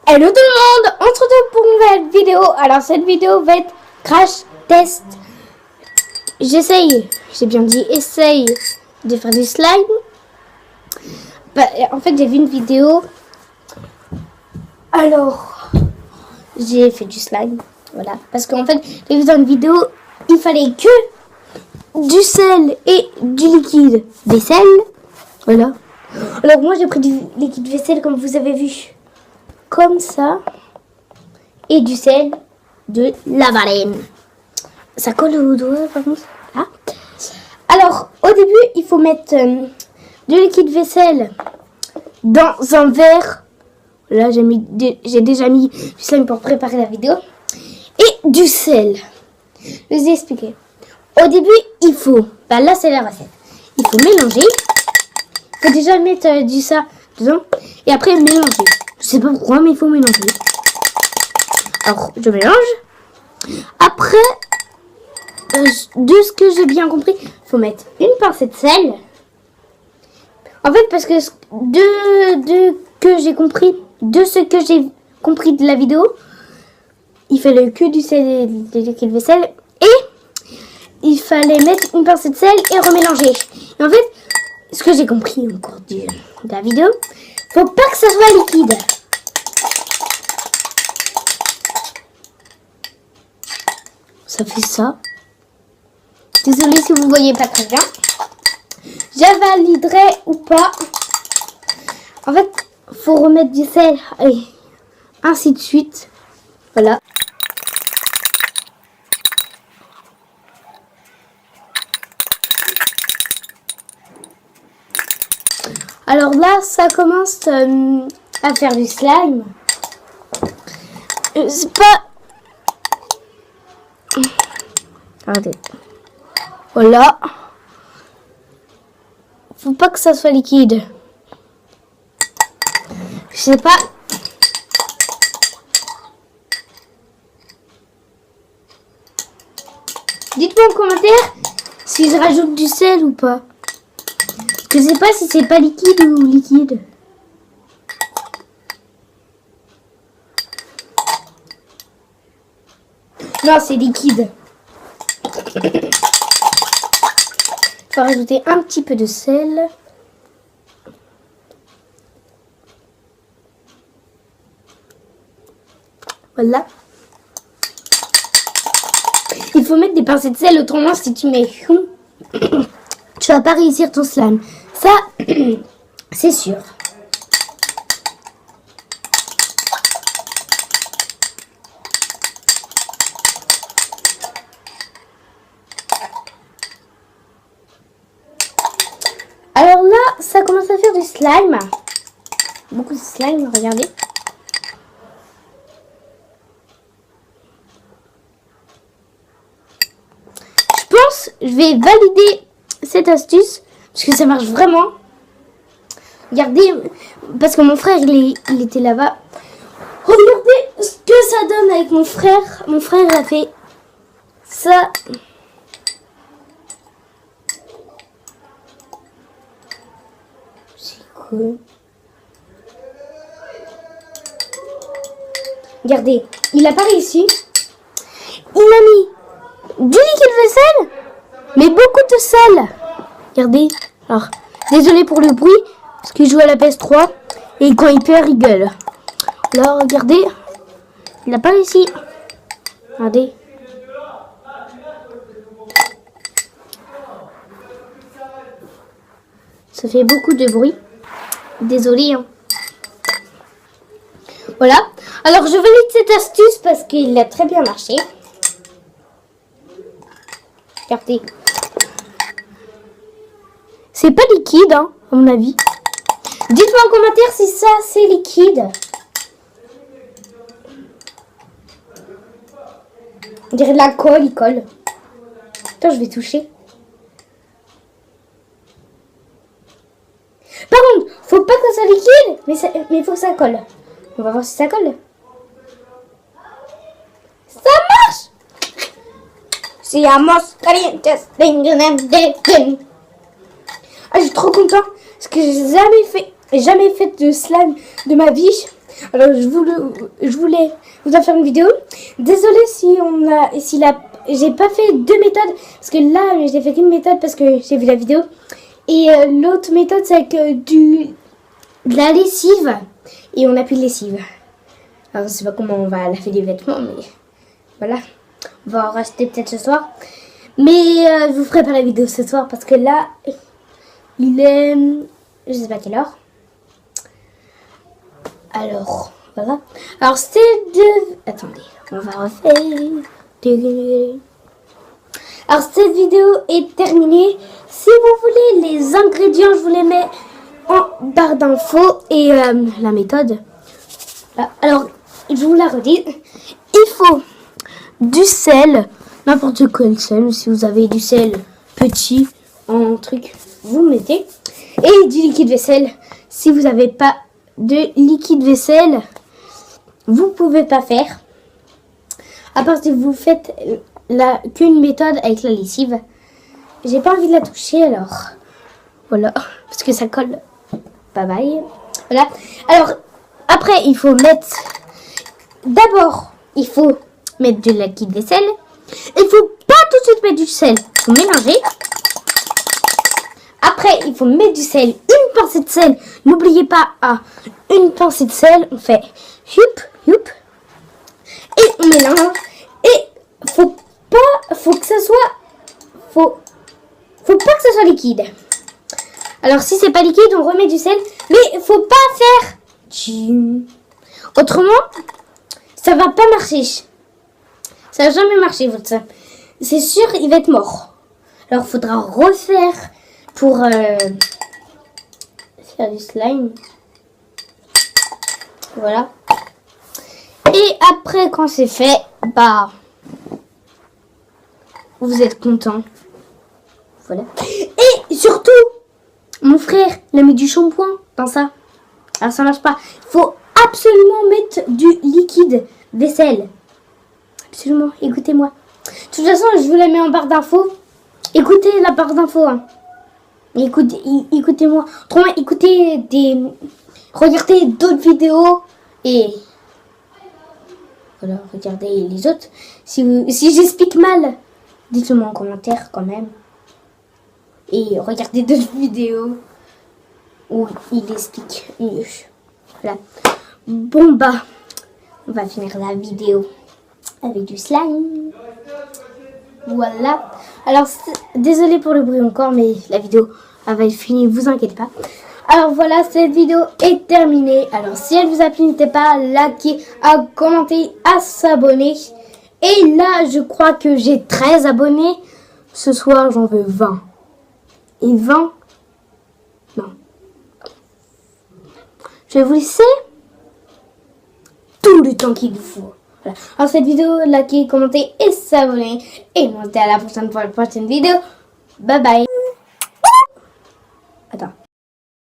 Hello tout le monde, on se retrouve pour une nouvelle vidéo. Alors cette vidéo va être crash test. J'ai bien dit essaye de faire du slime. En fait j'ai vu une vidéo. Alors j'ai fait du slime. Voilà, parce qu'en fait j'ai vu dans une vidéo il fallait que du sel et du liquide vaisselle. Voilà. Alors moi j'ai pris du liquide vaisselle comme vous avez vu. Comme ça. Et du sel de la baleine. Ça colle au doigt par contre. Là. Alors au début il faut mettre du liquide vaisselle dans un verre. Là j'ai déjà mis du sel pour préparer la vidéo. Et du sel. Je vous ai expliqué. Au début il faut. Là c'est la recette. Il faut mélanger. Il faut déjà mettre du ça dedans. Et après mélanger. Je sais pas pourquoi mais il faut mélanger. Alors je mélange. Après, de ce que j'ai bien compris, il faut mettre une pincée de sel. En fait parce que de ce que j'ai compris de la vidéo, il fallait que du sel et du liquide vaisselle. Et il fallait mettre une pincée de sel et remélanger. Et en fait, ce que j'ai compris au cours de la vidéo, faut pas que ça soit liquide. Ça fait ça. Désolée si vous voyez pas très bien. J'avaliderai ou pas. En fait, faut remettre du sel et ainsi de suite. Voilà. Alors là, ça commence à faire du slime. C'est pas... Regardez. Voilà. Faut pas que ça soit liquide. Je sais pas. Dites-moi en commentaire si je rajoute du sel ou pas. Parce que je sais pas si c'est pas liquide ou liquide. Non, c'est liquide. Il faut rajouter un petit peu de sel. Voilà. Il faut mettre des pincées de sel, autrement si tu mets tu vas pas réussir ton slime. Ça, c'est sûr. Alors là, ça commence à faire du slime. Beaucoup de slime, regardez. Je pense que je vais valider cette astuce parce que ça marche vraiment. Regardez, parce que mon frère, il était là-bas. Regardez ce que ça donne avec mon frère. Mon frère a fait ça. Regardez, il a pas réussi. Il m'a mis du liquide vaisselle, mais beaucoup de sel. Regardez. Alors, désolé pour le bruit, parce qu'il joue à la PS3 et quand il perd, il gueule. Alors, regardez, il a pas réussi. Regardez. Ça fait beaucoup de bruit. Désolée. Hein. Voilà. Alors, je valide cette astuce parce qu'il a très bien marché. Regardez. C'est pas liquide, hein, à mon avis. Dites-moi en commentaire si ça, c'est liquide. On dirait de la colle, il colle. Attends, je vais toucher. Par contre, faut pas que ça soit liquide, mais faut que ça colle. On va voir si ça colle. Ça marche! Seamos calientes. Ah, je suis trop content parce que j'ai jamais fait de slime de ma vie. Alors je voulais vous en faire une vidéo. Désolée si j'ai pas fait 2 méthodes parce que là j'ai fait qu'une méthode parce que j'ai vu la vidéo et l'autre méthode c'est avec de la lessive et on appuie lessive. Alors je sais pas comment on va laver les vêtements mais voilà, on va en racheter peut-être ce soir. Mais je vous ferai pas la vidéo ce soir parce que là il est je sais pas quelle heure. Alors, voilà. Alors, c'est de... Attendez, on va refaire. Alors, cette vidéo est terminée. Si vous voulez les ingrédients, je vous les mets en barre d'infos et la méthode. Alors, je vous la redis. Il faut du sel, n'importe quel sel. Si vous avez du sel petit en truc, vous mettez. Et du liquide vaisselle. Si vous n'avez pas de liquide vaisselle, vous pouvez pas faire. À part si vous faites qu'une méthode avec la lessive. J'ai pas envie de la toucher alors. Voilà, parce que ça colle. Bye bye. Voilà. Alors, après, il faut mettre... D'abord, il faut mettre de liquide vaisselle. Il faut pas tout de suite mettre du sel. Il faut mélanger. Après, il faut mettre du sel, une pincée de sel. N'oubliez pas, une pincée de sel, on fait youp, youp. Et on mélange. Et faut que ça soit, faut pas que ça soit liquide. Alors si c'est pas liquide, on remet du sel. Mais faut pas faire. Autrement, ça va pas marcher. Ça va jamais marcher votre sel. C'est sûr, il va être mort. Alors il faudra refaire. Pour faire du slime. Voilà. Et après, quand c'est fait, bah, vous êtes content. Voilà. Et surtout, mon frère, il a mis du shampoing dans ça. Alors ça marche pas. Il faut absolument mettre du liquide vaisselle. Absolument. Écoutez-moi. De toute façon, je vous la mets en barre d'infos. Écoutez la barre d'infos. Hein. Écoutez-moi. Autrement, regardez d'autres vidéos et voilà, regardez les autres. Si j'explique mal, dites-le moi en commentaire quand même. Et regardez d'autres vidéos où il explique mieux. Voilà. Bon bah, on va finir la vidéo avec du slime. Voilà. Alors, désolé pour le bruit encore, mais la vidéo va être finie, vous inquiétez pas. Alors voilà, cette vidéo est terminée. Alors, si elle vous a plu, n'hésitez pas à liker, à commenter, à s'abonner. Et là, je crois que j'ai 13 abonnés. Ce soir, j'en veux 20. Et 20? Non. Je vais vous laisser tout le temps qu'il vous faut. Voilà. Alors cette vidéo, likez, commentez et s'abonner. Et on se dit à la prochaine pour la prochaine vidéo. Bye bye. Attends.